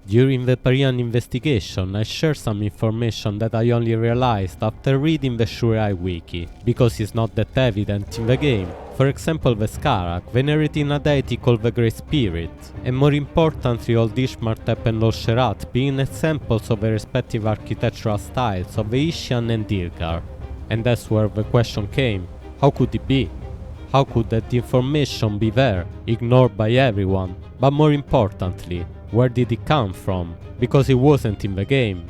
During the Pyrean investigation, I shared some information that I only realized after reading the Shurai wiki, because it's not that evident in the game. For example, the Skarak venerating a deity called the Great Spirit, and more importantly Old Ishmartep and Old Sherat being examples of the respective architectural styles of the Ishian and Dilgar. And that's where the question came: how could it be? How could that information be there, ignored by everyone? But more importantly, where did it come from? Because it wasn't in the game.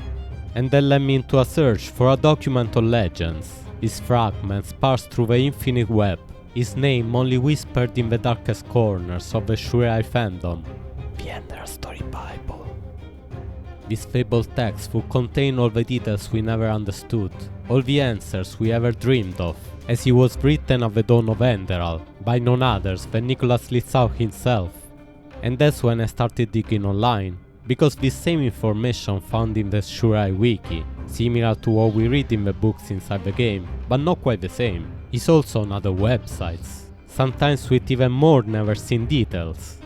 And that led me into a search for a document of legends, his fragments parsed through the infinite web, his name only whispered in the darkest corners of the Shurai fandom. The Enderal Storybible. This fabled text would contain all the details we never understood, all the answers we ever dreamed of, as it was written at the dawn of Enderal, by none others than Nicolas himself. And that's when I started digging online, because this same information found in the Shurai wiki, similar to what we read in the books inside the game, but not quite the same, is also on other websites, sometimes with even more never seen details.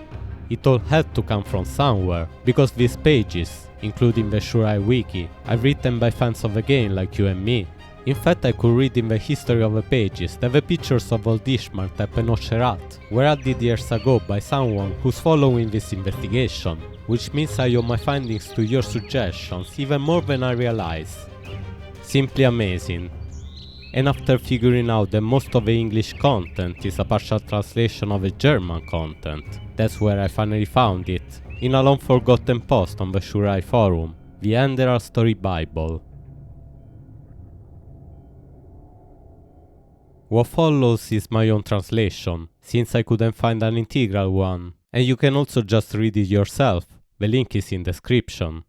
It all had to come from somewhere, because these pages, including the Shurai wiki, are written by fans of the game like you and me. In fact, I could read in the history of the pages that the pictures of Old Ishmartep and Old Sherat were added years ago by someone who's following this investigation, which means I owe my findings to your suggestions even more than I realize. Simply amazing. And after figuring out that most of the English content is a partial translation of the German content, that's where I finally found it, in a long forgotten post on the Shurai forum, the Enderal Storybible. What follows is my own translation, since I couldn't find an integral one, and you can also just read it yourself, the link is in description.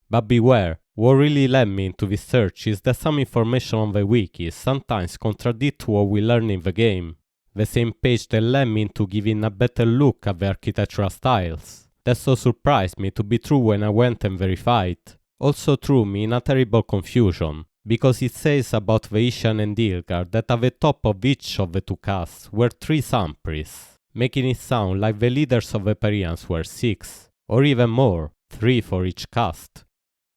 But beware, what really led me into this search is that some information on the wikis sometimes contradict what we learn in the game, the same page that led me into giving a better look at the architectural styles. That so surprised me to be true when I went and verified, also threw me in a terrible confusion, because it says about the Ishian and Dilgar that at the top of each of the two castes were 3 sun priests, making it sound like the leaders of the Pyreans were 6, or even more, 3 for each caste.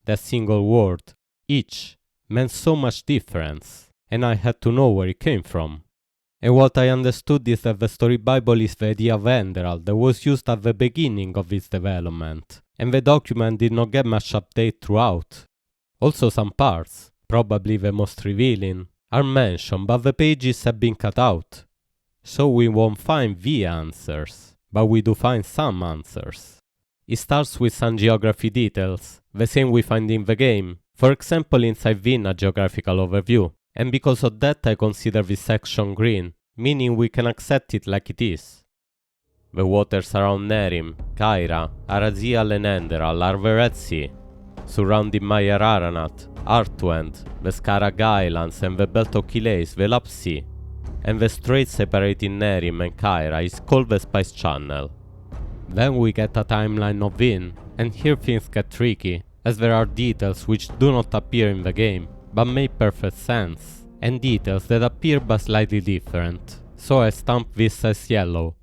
That single word, each, meant so much difference, and I had to know where it came from. And what I understood is that the Storybible is the idea of Enderal that was used at the beginning of its development, and the document did not get much update throughout. Also some parts, probably the most revealing, are mentioned but the pages have been cut out. So we won't find the answers, but we do find some answers. It starts with some geography details, the same we find in the game, for example inside Vyn a geographical overview, and because of that I consider this section green, meaning we can accept it like it is. The waters around Nerim, Kyra, Arazial and Enderal are the Red Sea. Surrounding Maya Aranat, Artwend, the Skarak Islands and the Belt of Kileis, the Lap Sea, and the strait separating Nerim and Kyra is called the Spice Channel. Then we get a timeline of Vyn, and here things get tricky, as there are details which do not appear in the game, but make perfect sense, and details that appear but slightly different, so I stamp this as yellow.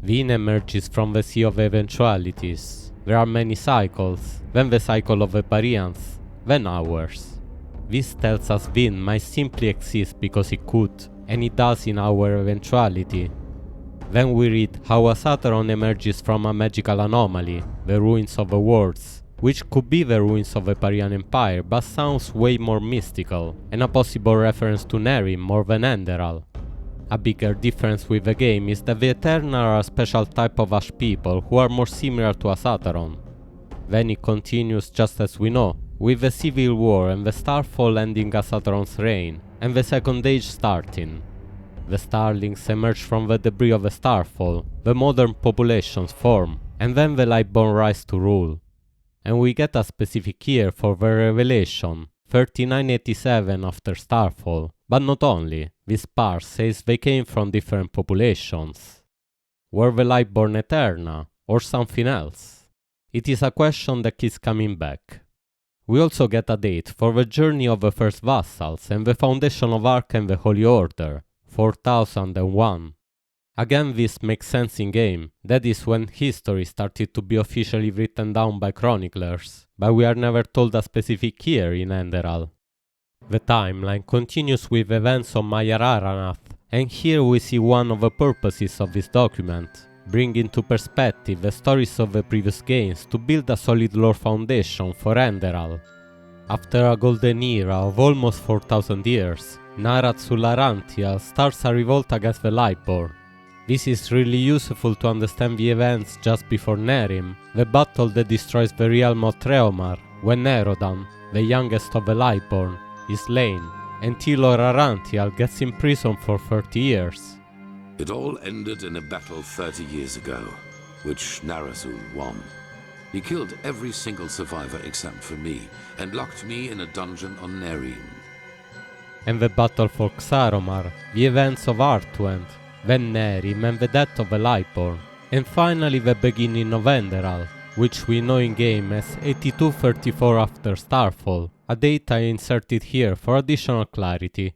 Vyn emerges from the Sea of Eventualities. There are many cycles, then the cycle of the Pyreans, then ours. This tells us Vyn might simply exist because it could, and it does in our eventuality. Then we read how a Satyron emerges from a magical anomaly, the ruins of the worlds, which could be the ruins of the Pyrean Empire but sounds way more mystical, and a possible reference to Nerim more than Enderal. A bigger difference with the game is that the Eternal are a special type of Ash people who are more similar to a Satyron. Then it continues just as we know, with the Civil War and the Starfall ending a Satyron's reign, and the Second Age starting. The Starlings emerge from the debris of the Starfall, the modern populations form, and then the Lightborn rise to rule. And we get a specific year for the revelation, 3987 after Starfall, but not only, this part says they came from different populations. Were the Lightborn Eterna, or something else? It is a question that keeps coming back. We also get a date for the journey of the first vassals and the foundation of Ark and the Holy Order, 4001. Again, this makes sense in game. That is when history started to be officially written down by chroniclers, but we are never told a specific year in Enderal. The timeline continues with events on Mayararanath, and here we see one of the purposes of this document, bring into perspective the stories of the previous games to build a solid lore foundation for Enderal. After a golden era of almost 4,000 years, Naratsularantia starts a revolt against the Lightborn. This is really useful to understand the events just before Nerim, the battle that destroys the realm of Treomar, when Nerodan, the youngest of the Lightborn, is slain, and Tilor Arantial gets imprisoned for 30 years. It all ended in a battle 30 years ago, which Narasul won. He killed every single survivor except for me, and locked me in a dungeon on Nerim. And the battle for Xaromar, the events of Artwend, then Nerim and the death of the Lightborn, and finally the beginning of Enderal, which we know in game as 8234 after Starfall, a date I inserted here for additional clarity.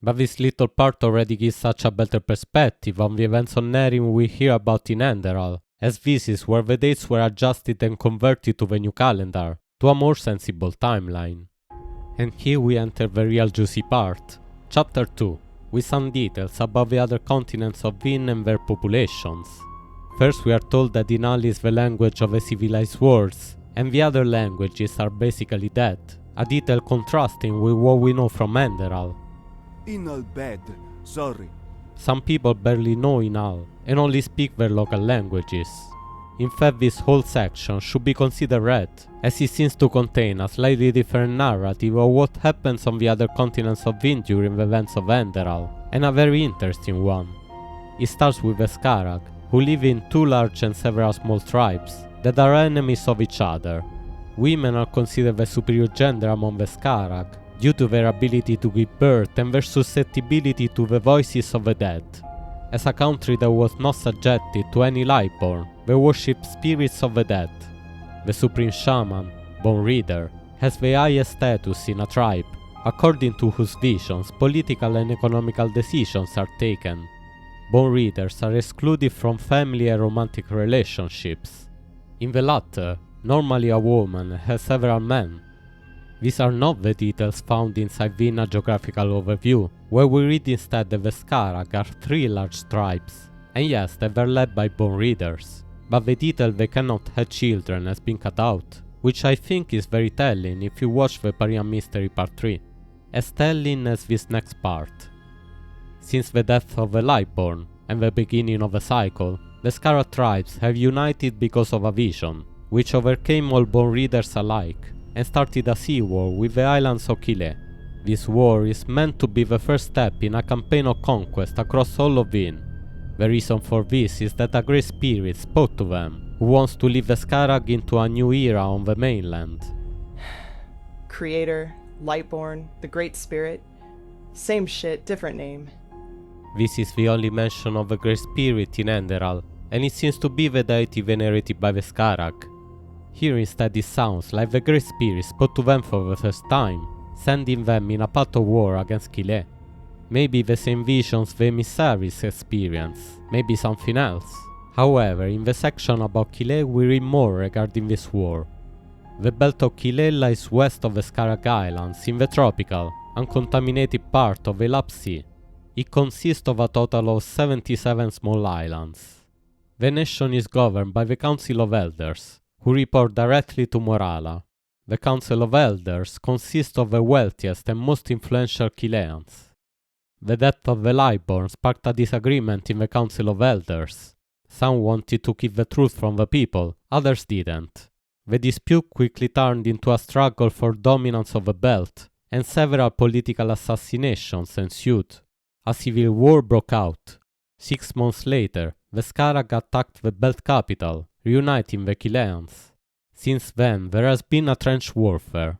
But this little part already gives such a better perspective on the events on Nerim we hear about in Enderal, as this is where the dates were adjusted and converted to the new calendar, to a more sensible timeline. And here we enter the real juicy part, Chapter 2, with some details about the other continents of Vyn and their populations. First we are told that Inal is the language of the civilized worlds, and the other languages are basically dead, a detail contrasting with what we know from Enderal. Inal bad, sorry. Some people barely know Inal, and only speak their local languages. In fact, this whole section should be considered read, as it seems to contain a slightly different narrative of what happens on the other continents of Vyn during the events of Enderal, and a very interesting one. It starts with the Skarag, who live in two large and several small tribes that are enemies of each other. Women are considered the superior gender among the Skarag, due to their ability to give birth and their susceptibility to the voices of the dead. As a country that was not subjected to any Lightborn, they worship spirits of the dead. The Supreme Shaman, Bone Reader, has the highest status in a tribe, according to whose visions political and economical decisions are taken. Bone Readers are excluded from family and romantic relationships. In the latter, normally a woman has several men. These are not the details found inside Vyn Geographical Overview, where we read instead that the Skarag are three large tribes, and yes, they were led by Bone Readers, but the detail they cannot have children has been cut out, which I think is very telling if you watch the Pyrean Mystery Part 3, as telling as this next part. Since the death of the Lightborn and the beginning of the cycle, the Skarag tribes have united because of a vision, which overcame all Bone Readers alike, and started a sea war with the islands of Kile. This war is meant to be the first step in a campaign of conquest across all of Vyn. The reason for this is that a great spirit spoke to them, who wants to lead the Skarag into a new era on the mainland. Creator, Lightborn, the Great Spirit. Same shit, different name. This is the only mention of the Great Spirit in Enderal, and it seems to be the deity venerated by the Skarag. Here instead it sounds like the Great Spirit spoke to them for the first time, sending them in a path of war against Kile. Maybe the same visions the emissaries experience, maybe something else. However, in the section about Kile we read more regarding this war. The belt of Kile lies west of the Skarag Islands in the tropical, uncontaminated part of the Elap Sea. It consists of a total of 77 small islands. The nation is governed by the Council of Elders, who report directly to Morala. The Council of Elders consists of the wealthiest and most influential Kileans. The death of the Lightborn sparked a disagreement in the Council of Elders. Some wanted to keep the truth from the people, others didn't. The dispute quickly turned into a struggle for dominance of the belt, and several political assassinations ensued. A civil war broke out. 6 months later, the Skarag attacked the belt capital, reuniting the Kileans. Since then, there has been a trench warfare.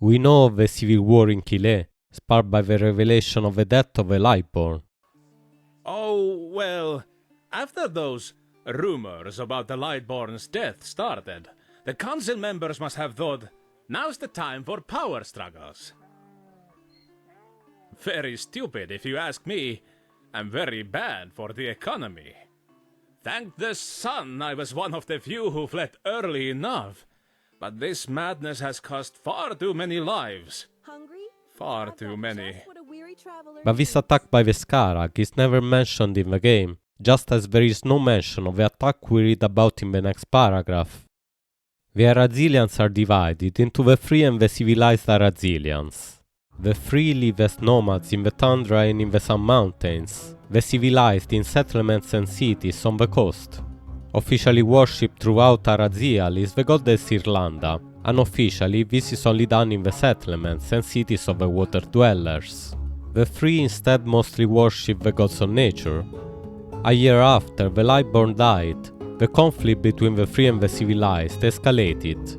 We know of the civil war in Kile, sparked by the revelation of the death of the Lightborn. Oh, well, after those rumors about the Lightborn's death started, the council members must have thought, now's the time for power struggles. Very stupid if you ask me, and very bad for the economy. Thank the sun I was one of the few who fled early enough, but this madness has cost far too many lives. Hungry? Far too many. Just what a weary traveler But this needs. attack by the Scarag is never mentioned in the game, just as there is no mention of the attack we read about in the next paragraph. The Arazilians are divided into the free and the civilized Arazilians. The free live as nomads in the tundra and in the Sun Mountains, the civilized in settlements and cities on the coast. Officially worshipped throughout Arazial is the goddess Irlanda. Unofficially, this is only done in the settlements and cities of the water dwellers. The free instead mostly worship the gods of nature. A year after the Lightborn died, the conflict between the free and the civilized escalated.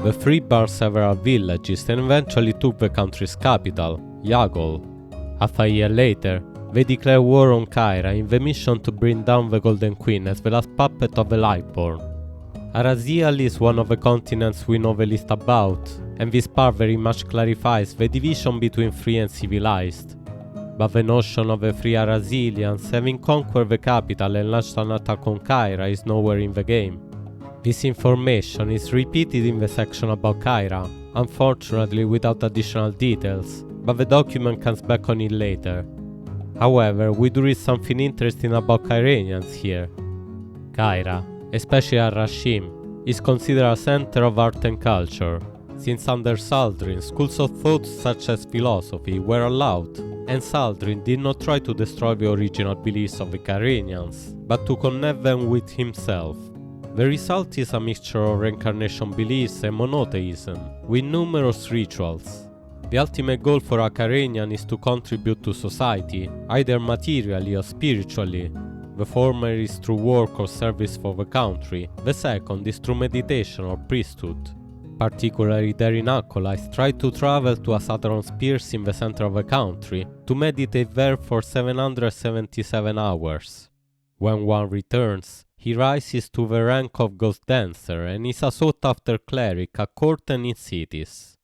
The free burned several villages and eventually took the country's capital, Yagol. Half a year later, they declared war on Kyra in the mission to bring down the Golden Queen as the last puppet of the Lightborn. Arazial is one of the continents we know the least about, and this part very much clarifies the division between free and civilized. But the notion of the free Arazilians having conquered the capital and launched an attack on Kyra is nowhere in the game. This information is repeated in the section about Kyra, unfortunately without additional details, but the document comes back on it later. However, we do read something interesting about Kyranians here. Kyra, especially Ar-Rashim, is considered a center of art and culture, since under Saldrin schools of thought such as philosophy were allowed, and Saldrin did not try to destroy the original beliefs of the Kyranians, but to connect them with himself. The result is a mixture of reincarnation beliefs and monotheism, with numerous rituals. The ultimate goal for a Kyranian is to contribute to society, either materially or spiritually. The former is through work or service for the country, the second is through meditation or priesthood. Particularly there in acolytes try to travel to a southern spears in the center of the country, to meditate there for 777 hours. When one returns, he rises to the rank of Ghost Dancer and is a sought-after cleric at court and in cities.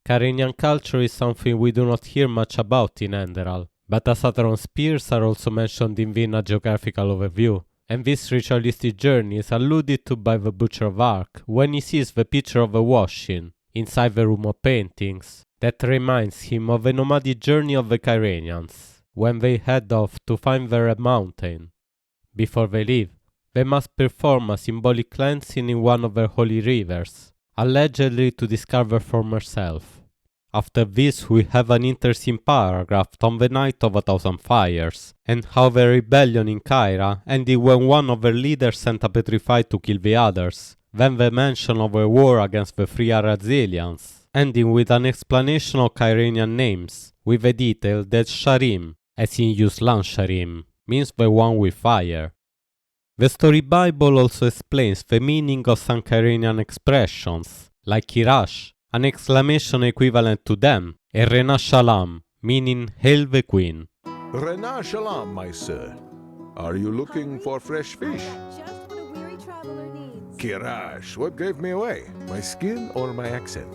Kyranian culture is something we do not hear much about in Enderal, but the southern spears are also mentioned in Vyn geographical overview, and this ritualistic journey is alluded to by the Butcher of Ark when he sees the picture of a washing inside the room of paintings that reminds him of the nomadic journey of the Kyranians, when they head off to find the Red Mountain. Before they leave, they must perform a symbolic cleansing in one of their holy rivers, allegedly to discard their former self. After this we have an interesting paragraph on the Night of 1,000 Fires, and how the rebellion in Kyra ended when one of their leaders sent a petrified to kill the others, then the mention of a war against the free Arazilians, ending with an explanation of Kyranian names, with the detail that Sharim, as in Yuslan Sharim, means the one with fire. The Storybible also explains the meaning of some Kyranian expressions, like Kirash, an exclamation equivalent to them, and Rena Shalom, meaning Hail the Queen. Rena Shalom, my sir. Are you looking for fresh fish? Just what a weary traveler needs. Kirash, what gave me away? My skin or my accent?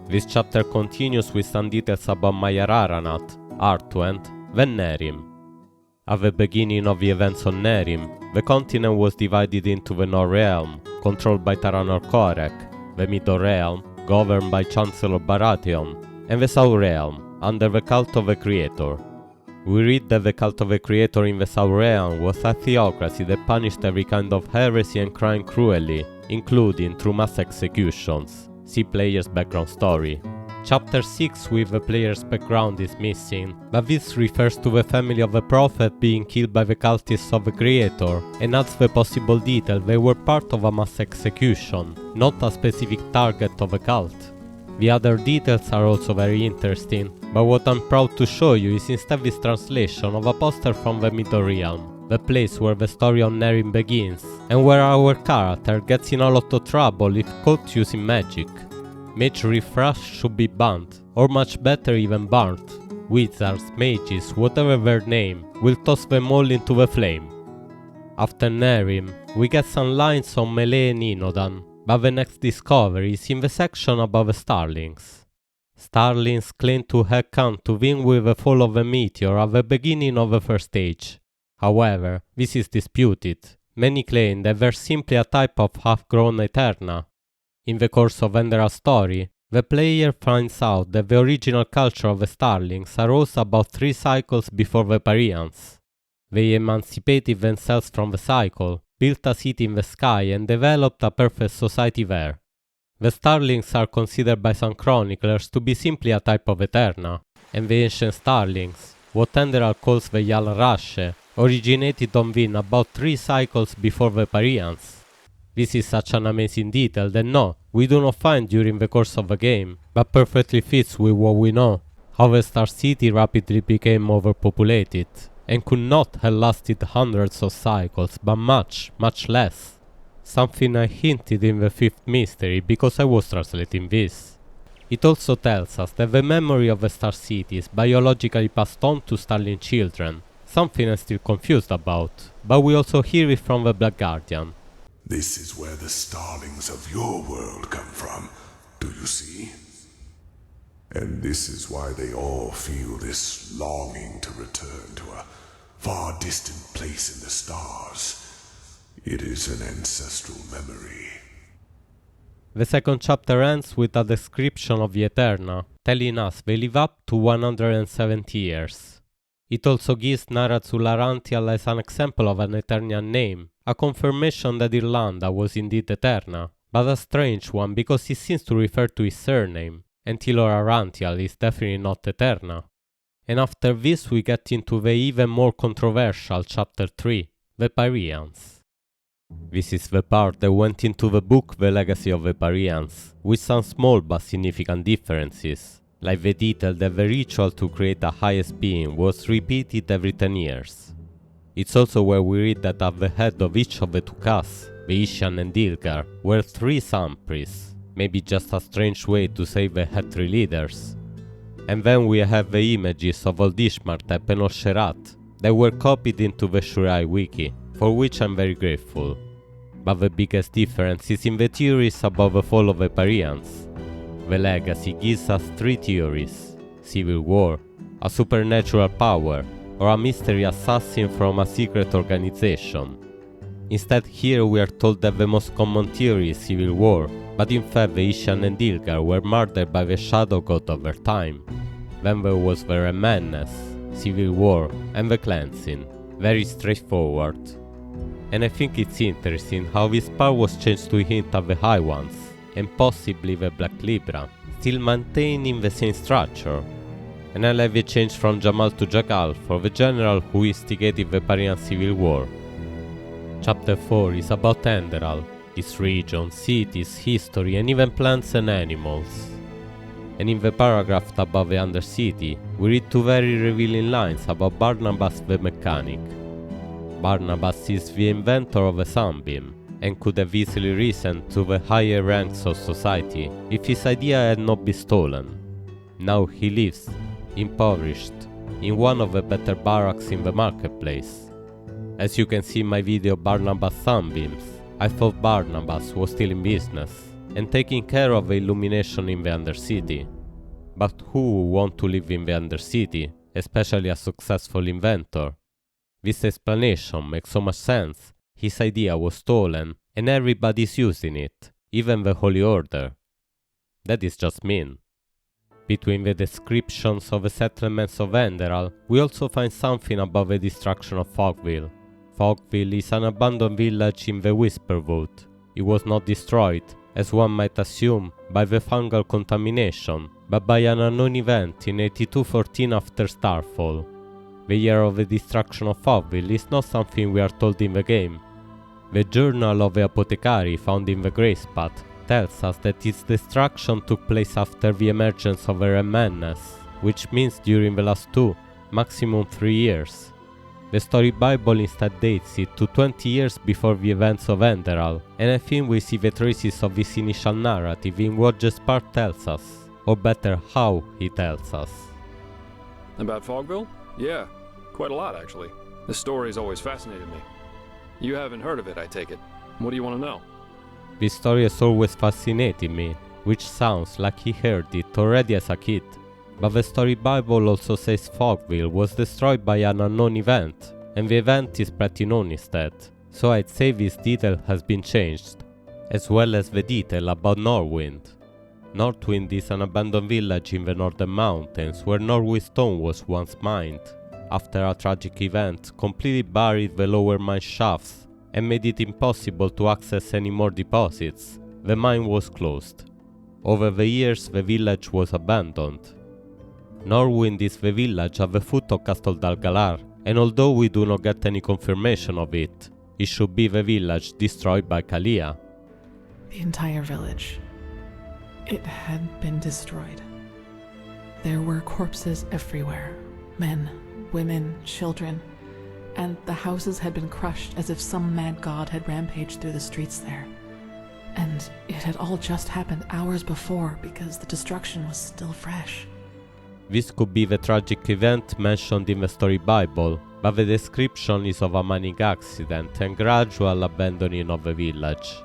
This chapter continues with some details about Mayararanat, Artwent, then Nerim. At the beginning of the events on Nerim, the continent was divided into the North Realm, controlled by Taranor Korek, the Middle Realm, governed by Chancellor Baratheon, and the South Realm, under the cult of the Creator. We read that the cult of the Creator in the South Realm was a theocracy that punished every kind of heresy and crime cruelly, including through mass executions. See player's background story. Chapter 6 with the player's background is missing, but this refers to the family of the Prophet being killed by the cultists of the Creator, and adds the possible detail they were part of a mass execution, not a specific target of a cult. The other details are also very interesting, but what I'm proud to show you is instead this translation of a poster from the Middle Realm, the place where the story on Nerim begins, and where our character gets in a lot of trouble if caught using magic. Mage refresh should be banned, or much better even burnt. Wizards, mages, whatever their name, will toss them all into the flame. After Nerim, we get some lines on Melee and Inodan, but the next discovery is in the section about the Starlings. Starlings claim to have come to Vyn with the fall of a meteor at the beginning of the first age, However, this is disputed. Many claim that they're simply a type of half-grown Eterna. In the course of Enderal's story, the player finds out that the original culture of the Starlings arose about 3 cycles before the Pyreans. They emancipated themselves from the cycle, built a city in the sky and developed a perfect society there. The Starlings are considered by some chroniclers to be simply a type of Eterna, and the ancient Starlings, what Enderal calls the Yalrashe, originated on Vyn about 3 cycles before the Pyreans. This is such an amazing detail that no, we do not find during the course of the game, but perfectly fits with what we know, how the Star City rapidly became overpopulated, and could not have lasted hundreds of cycles, but much, much less. Something I hinted in the 5th mystery because I was translating this. It also tells us that the memory of the Star City is biologically passed on to Starling children, something I'm still confused about, but we also hear it from the Black Guardian. This is where the starlings of your world come from, do you see? And this is why they all feel this longing to return to a far distant place in the stars. It is an ancestral memory. The second chapter ends with a description of the Eterna, telling us they live up to 170 years. It also gives Narazularantial as an example of an Eternian name, a confirmation that Irlanda was indeed Eterna, but a strange one because it seems to refer to his surname, and Tilorarantial is definitely not Eterna. And after this we get into the even more controversial chapter 3, the Pyreans. This is the part that went into the book The Legacy of the Pyreans, with some small but significant differences, like the detail that the ritual to create the highest being was repeated every 10 years. It's also where we read that at the head of each of the 2 castes, the Ishan and Dilgar, were 3 sun priests, maybe just a strange way to say they had 3 leaders. And then we have the images of Old Ishmartep and Osherat that were copied into the Shurai wiki, for which I'm very grateful. But the biggest difference is in the theories about the fall of the Pyreans. The Legacy gives us 3 theories: civil war, a supernatural power, or a mystery assassin from a secret organization. Instead, here we are told that the most common theory is civil war, but in fact the Ishan and Dilgar were murdered by the shadow god of their time. Then there was the Remennes, civil war, and the cleansing. Very straightforward. And I think it's interesting how this part was changed to hint at the High Ones, and possibly the Black Libra, still maintaining the same structure. And I like the change from Jamal to Jagal for the general who instigated the Pyrean civil war. Chapter 4 is about Enderal, its region, cities, history, and even plants and animals. And in the paragraph above the Undercity, we read 2 very revealing lines about Barnabas the mechanic. Barnabas is the inventor of a sunbeam, and could have easily risen to the higher ranks of society if his idea had not been stolen. Now he lives, impoverished, in one of the better barracks in the marketplace. As you can see in my video Barnabas Sunbeams, I thought Barnabas was still in business, and taking care of the illumination in the Undercity. But who would want to live in the Undercity, especially a successful inventor? This explanation makes so much sense. His idea was stolen, and everybody's using it, even the Holy Order. That is just mean. Between the descriptions of the settlements of Enderal, we also find something about the destruction of Fogville. Fogville is an abandoned village in the Whisperwood. It was not destroyed, as one might assume, by the fungal contamination, but by an unknown event in 8214 after Starfall. The year of the destruction of Fogville is not something we are told in the game. The journal of the apothecary found in the Gracepath tells us that its destruction took place after the emergence of the Remennes, which means during the last 2, maximum 3 years. The Storybible instead dates it to 20 years before the events of Enderal, and I think we see the traces of this initial narrative in what Jespart tells us, or better how he tells us. About Fogville? Yeah, quite a lot actually. This story's always fascinated me. You haven't heard of it, I take it. What do you want to know? This story has always fascinated me, which sounds like he heard it already as a kid. But the Storybible also says Fogville was destroyed by an unknown event, and the event is pretty known instead, so I'd say this detail has been changed, as well as the detail about Northwind. Northwind is an abandoned village in the northern mountains where Norway stone was once mined. After a tragic event completely buried the lower mine shafts and made it impossible to access any more deposits, the mine was closed. Over the years the village was abandoned. Northwind is the village at the foot of Castle Dalgalar, and although we do not get any confirmation of it, it should be the village destroyed by Kalia. The entire village. It had been destroyed. There were corpses everywhere. Men, women, children, and the houses had been crushed as if some mad god had rampaged through the streets there. And it had all just happened hours before because the destruction was still fresh. This could be the tragic event mentioned in the Storybible, but the description is of a mining accident and gradual abandoning of the village.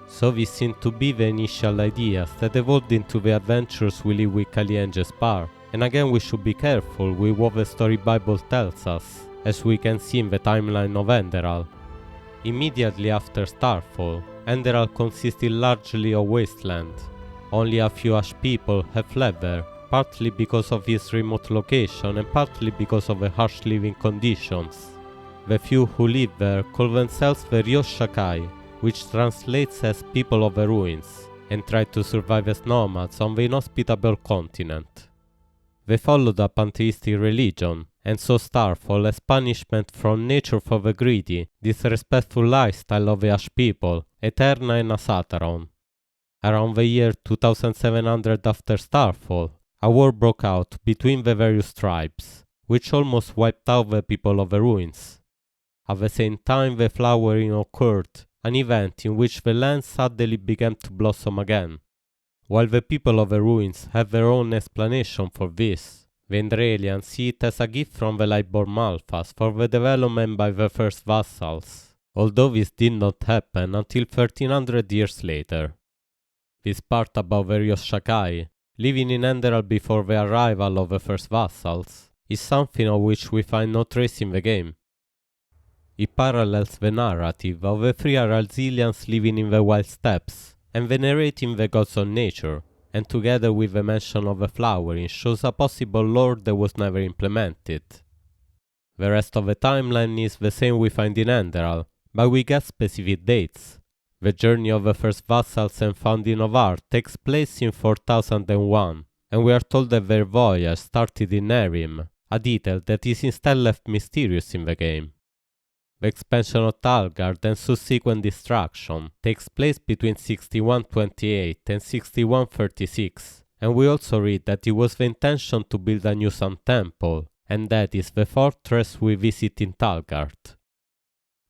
So this seemed to be the initial ideas that evolved into the adventures we live with Kalia and Jespar, and again we should be careful with what the Storybible tells us, as we can see in the timeline of Enderal. Immediately after Starfall, Enderal consisted largely of wasteland. Only a few Ash people have fled there, partly because of its remote location and partly because of the harsh living conditions. The few who live there call themselves the Ryoshakai, which translates as people of the ruins, and try to survive as nomads on the inhospitable continent. They followed a pantheistic religion, and saw Starfall as punishment from nature for the greedy, disrespectful lifestyle of the Ash people, Eterna and Asataron. Around the year 2700 after Starfall, a war broke out between the various tribes, which almost wiped out the people of the ruins. At the same time the flowering occurred, an event in which the land suddenly began to blossom again. While the people of the ruins have their own explanation for this, the Enderalians see it as a gift from the Lightborn Malphas for the development by the first vassals, although this did not happen until 1300 years later. This part about the Ryoshakai, living in Enderal before the arrival of the first vassals, is something of which we find no trace in the game. It parallels the narrative of the three Aralzilians living in the wild steppes and venerating the gods of nature, and together with the mention of the flowering shows a possible lore that was never implemented. The rest of the timeline is the same we find in Enderal, but we get specific dates. The journey of the first vassals and founding of Art takes place in 4001, and we are told that their voyage started in Erim, a detail that is instead left mysterious in the game. The expansion of Talgard and subsequent destruction takes place between 6128 and 6136, and we also read that it was the intention to build a new Sonnentempel, and that is the fortress we visit in Talgard.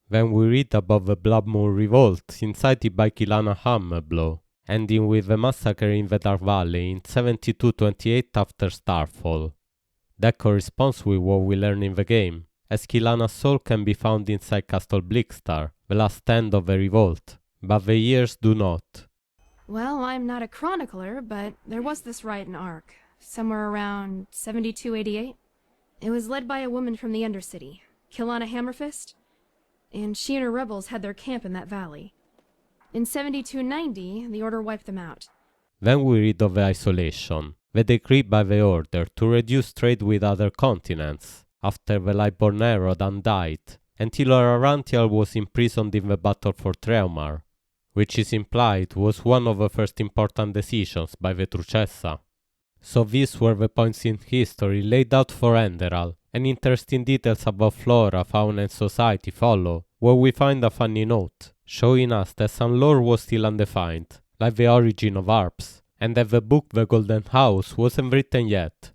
Then we read about the Blood Moon Revolt incited by Kilana Hammerblow, ending with the massacre in the Dark Valley in 7228 after Starfall. That corresponds with what we learn in the game, as Kilana's soul can be found inside Castle Blickstar, the last stand of the revolt, but the years do not. Well, I'm not a chronicler, but there was this riot in Ark, somewhere around 7288. It was led by a woman from the Undercity, Kilana Hammerfist, and she and her rebels had their camp in that valley. In 7290, the Order wiped them out. Then we read of the Isolation, the decree by the Order to reduce trade with other continents, after the Lightborn Erodan died, and Tilor Arantial was imprisoned in the battle for Treumar, which is implied was one of the first important decisions by the Truchessa. So these were the points in history laid out for Enderal, and interesting details about flora, fauna and society follow, where we find a funny note, showing us that some lore was still undefined, like the origin of harps, and that the book The Golden House wasn't written yet.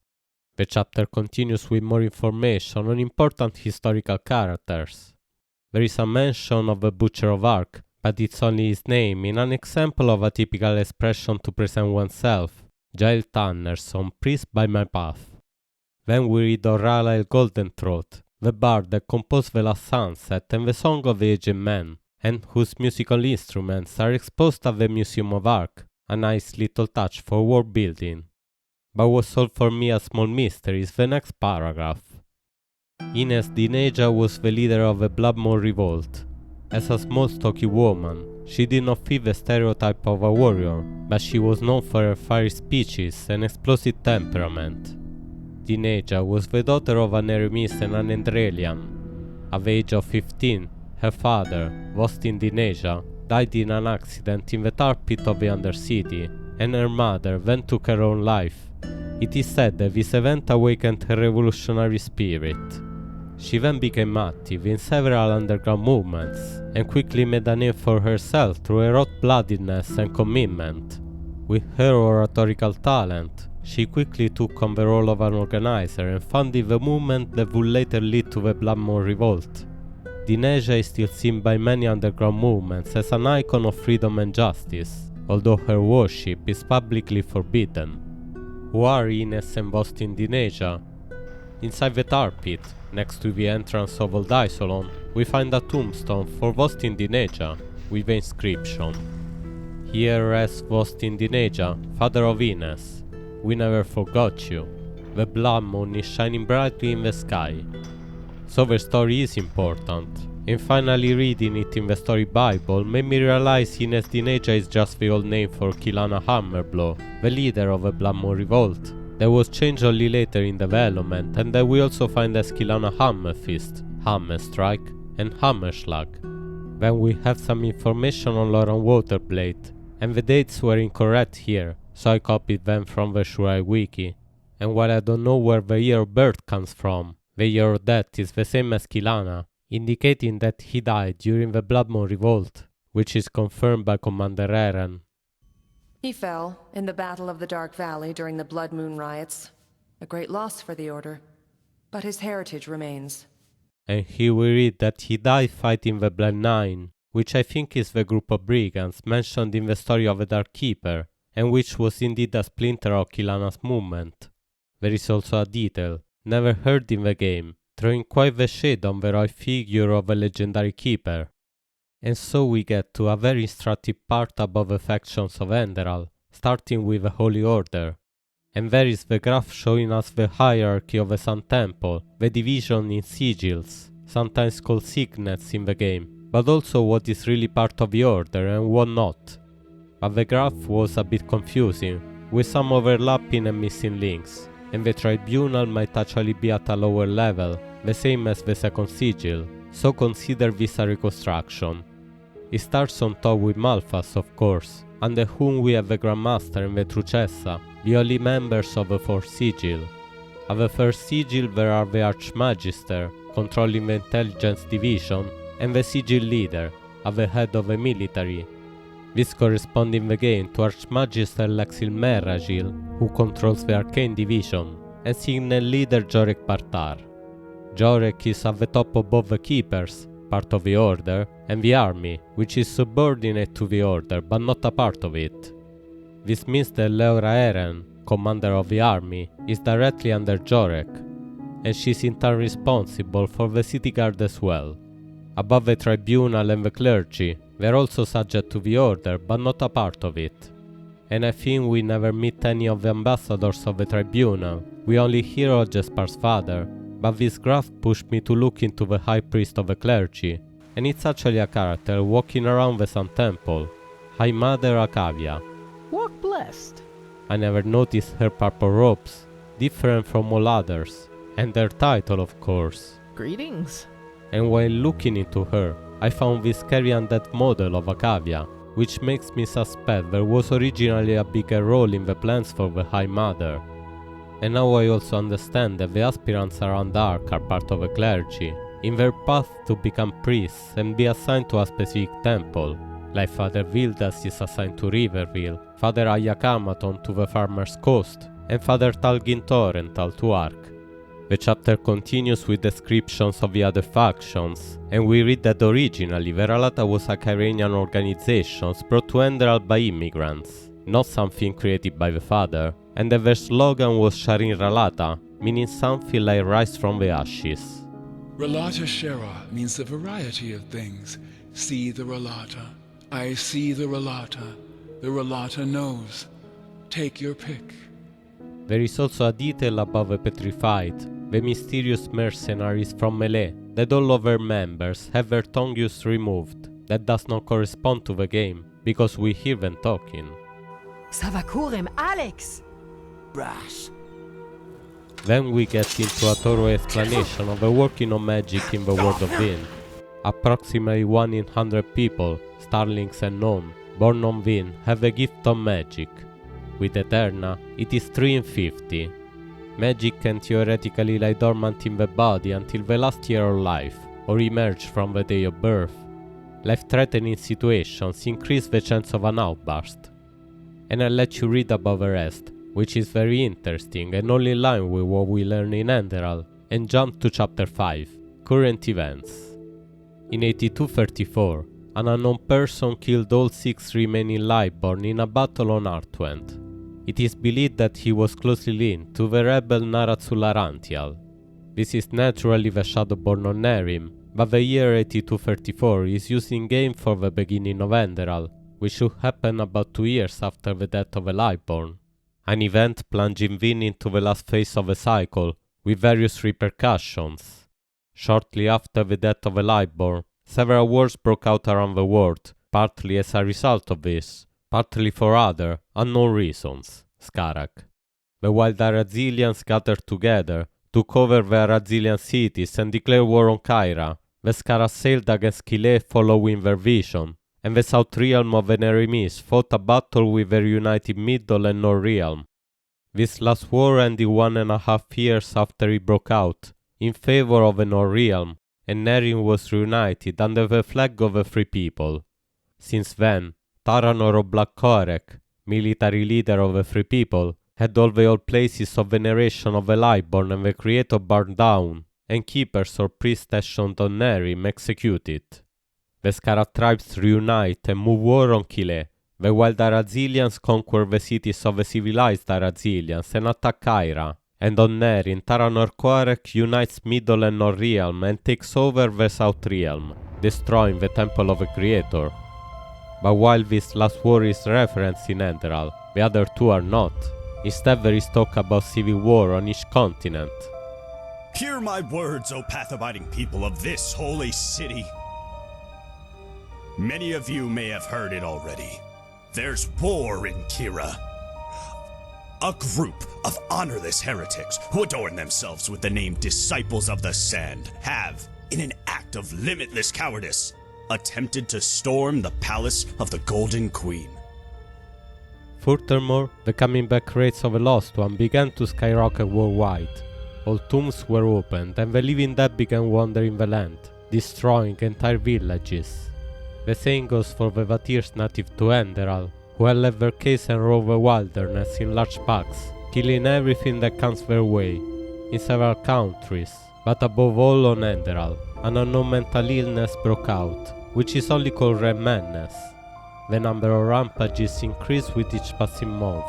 The chapter continues with more information on important historical characters. There is a mention of the Butcher of Ark, but it's only his name in an example of a typical expression to present oneself, Jael Tannerson, priest by my path. Then we read of Ralael Goldenthroat, the bard that composed the Last Sunset and the Song of the Aged Man, and whose musical instruments are exposed at the Museum of Ark, a nice little touch for world building. But what solved for me a small mystery is the next paragraph. Ines Dineja was the leader of the Bloodmoon revolt. As a small stocky woman, she did not fit the stereotype of a warrior, but she was known for her fiery speeches and explosive temperament. Dineja was the daughter of an eremist and an Enderalian. At the age of 15, her father, Vostin Dineja, died in an accident in the tar pit of the Undercity, and her mother then took her own life. It is said that this event awakened her revolutionary spirit. She then became active in several underground movements, and quickly made a name for herself through her hot-bloodedness and commitment. With her oratorical talent, she quickly took on the role of an organizer and founded the movement that would later lead to the Bloodmoon revolt. Dineja is still seen by many underground movements as an icon of freedom and justice, although her worship is publicly forbidden. Who are Ines and Vostin Dineja? Inside the tar pit, next to the entrance of Old Isolon, we find a tombstone for Vostin Dineja with the inscription: "Here rests Vostin Dineja, father of Ines. We never forgot you. The blood moon is shining brightly in the sky." So the story is important, and finally reading it in the Storybible made me realize Ines Dineja is just the old name for Kilana Hammerblow, the leader of the Bloodmoon revolt. That was changed only later in development, and that we also find as Kilana Hammerfist, Hammerstrike, and Hammerschlag. Then we have some information on Lauren Waterblade, and the dates were incorrect here, so I copied them from the Shurai wiki. And while I don't know where the year of birth comes from, the year of death is the same as Kilana, indicating that he died during the Bloodmoon revolt, which is confirmed by Commander Eren. He fell in the Battle of the Dark Valley during the Blood Moon riots. A great loss for the Order, but his heritage remains. And here we read that he died fighting the Black Nine, which I think is the group of brigands mentioned in the story of the Dark Keeper, and which was indeed a splinter of Kilana's movement. There is also a detail, never heard in the game, throwing quite the shade on the royal figure of a legendary keeper. And so we get to a very instructive part about the factions of Enderal, starting with the Holy Order. And there is the graph showing us the hierarchy of the Sonnentempel, the division in sigils, sometimes called signets in the game, but also what is really part of the Order and what not. But the graph was a bit confusing, with some overlapping and missing links, and the tribunal might actually be at a lower level, the same as the second sigil, so consider this a reconstruction. It starts on top with Malphas, of course, under whom we have the Grandmaster and the Truchessa, the only members of the fourth sigil. At the first sigil there are the Archmagister, controlling the intelligence division, and the sigil leader, at the head of the military. This corresponds in the game to Archmagister Lexil Meragil, who controls the arcane division, and Signet leader Jorek Partar. Jorek is at the top of both the Keepers, part of the Order, and the army, which is subordinate to the Order but not a part of it. This means that Leora Eren, commander of the army, is directly under Jorek, and she is in turn responsible for the city guard as well. Above the tribunal and the clergy, they are also subject to the Order but not a part of it. And I think we never meet any of the ambassadors of the tribunal, we only hear Ojespar's father, but this graph pushed me to look into the High Priest of the clergy, and it's actually a character walking around the Sonnentempel, High Mother Akawia. Walk blessed. I never noticed her purple robes, different from all others, and her title of course. Greetings. And while looking into her, I found this scary undead model of Akawia, which makes me suspect there was originally a bigger role in the plans for the High Mother. And now I also understand that the aspirants around Dark are part of the clergy, in their path to become priests and be assigned to a specific temple, like Father Vildas is assigned to Riverville, Father Ayakamaton to the Farmer's Coast, and Father Talgin Torrental to Ark. The chapter continues with descriptions of the other factions, and we read that originally Veralata was a Kyrenian organization brought to Enderal by immigrants, not something created by the father, and that their slogan was Sharin Ralata, meaning something like rise from the ashes. Ralata Shera means the variety of things. See the Ralata. I see the Ralata. The Ralata knows. Take your pick. There is also a detail about the petrified, the mysterious mercenaries from Melee, that all of their members have their tongues removed. That does not correspond to the game, because we hear them talking. Savakurem Alex! Brass. Then we get into a thorough explanation of the working of magic in the World of Vyn. Approximately 1 in 100 people, starlings and none, born on Vyn have the gift of magic. With Eterna, it is 3 in 50. Magic can theoretically lie dormant in the body until the last year of life, or emerge from the day of birth. Life-threatening situations increase the chance of an outburst. And I'll let you read about the rest, which is very interesting and all in line with what we learn in Enderal, and jump to chapter 5, current events. In 8234, an unknown person killed all 6 remaining Lightborn in a battle on Autenrieth. It is believed that he was closely linked to the rebel Narazularantial. This is naturally the Shadowborn on Nerim, but the year 8234 is used in-game for the beginning of Enderal, which should happen about 2 years after the death of a Lightborn. An event plunging Vyn into the last phase of the cycle, with various repercussions. Shortly after the death of a Lightborn, several wars broke out around the world, partly as a result of this, partly for other, unknown reasons. Skarak. The wild Arazilians gathered together, took over the Arazilian cities and declared war on Kyra. The Skaras sailed against Kile following their vision, and the South Realm of the Neremis fought a battle with their united Middle and North Realm. This last war ended 1.5 years after it broke out, in favor of the North Realm, and Nerim was reunited under the flag of the Free People. Since then, Taranor of Black Korek, military leader of the Free People, had all the old places of veneration of the Lightborn and the Creator burned down, and keepers or priests stationed on Nerim executed. The Skara tribes reunite and move war on Kile. The wild Arazilians conquer the cities of the civilized Arazilians and attack Kyra. And on Nerim, Taranor Korek unites Middle and North Realm and takes over the South Realm, destroying the Temple of the Creator. But while this last war is referenced in Enderal, the other 2 are not. Instead there is talk about civil war on each continent. Hear my words, O path-abiding people of this holy city. Many of you may have heard it already. There's war in Kira. A group of honorless heretics who adorn themselves with the name Disciples of the Sand have, in an act of limitless cowardice, attempted to storm the palace of the Golden Queen. Furthermore, the coming back rates of the Lost One began to skyrocket worldwide. All tombs were opened and the living dead began wandering the land, destroying entire villages. The same goes for the Vatirs native to Enderal, who have left their caves and rove the wilderness in large packs, killing everything that comes their way, in several countries, but above all on Enderal. An unknown mental illness broke out, which is only called Red Madness. The number of rampages increased with each passing month.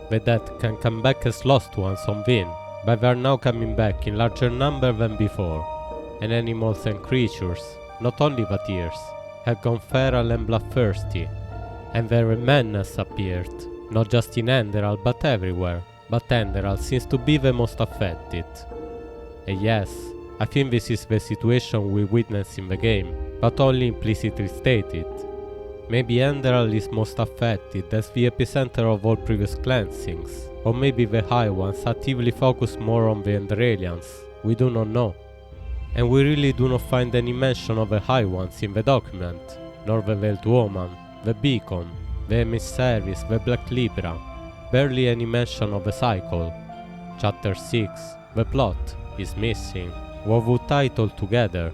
The dead can come back as lost ones on Vyn, but they are now coming back in larger number than before. And animals and creatures, not only Vatirs, have gone feral and bloodthirsty. And the Red Madness appeared, not just in Enderal but everywhere, but Enderal seems to be the most affected. And yes, I think this is the situation we witness in the game, but only implicitly stated. Maybe Enderal is most affected as the epicenter of all previous cleansings, or maybe the High Ones actively focus more on the Enderalians, we do not know. And we really do not find any mention of the High Ones in the document, nor the Veiled Woman, the Beacon, the Emissaries, the Black Libra, barely any mention of the cycle. Chapter 6, the plot, is missing, what would tie it all together,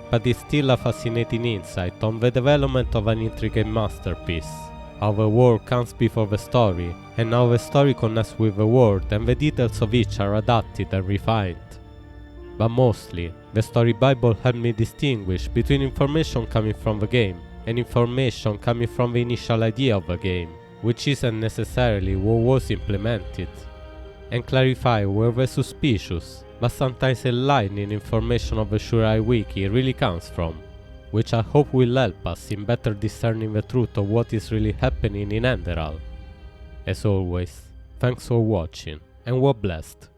but it's still a fascinating insight on the development of an intricate masterpiece, how the world comes before the story, and how the story connects with the world and the details of each are adapted and refined. But mostly, the Storybible helped me distinguish between information coming from the game and information coming from the initial idea of the game, which isn't necessarily what was implemented, and clarify where the suspicious, but sometimes enlightening information of the Shurai Wiki really comes from, which I hope will help us in better discerning the truth of what is really happening in Enderal. As always, thanks for watching, and God blessed.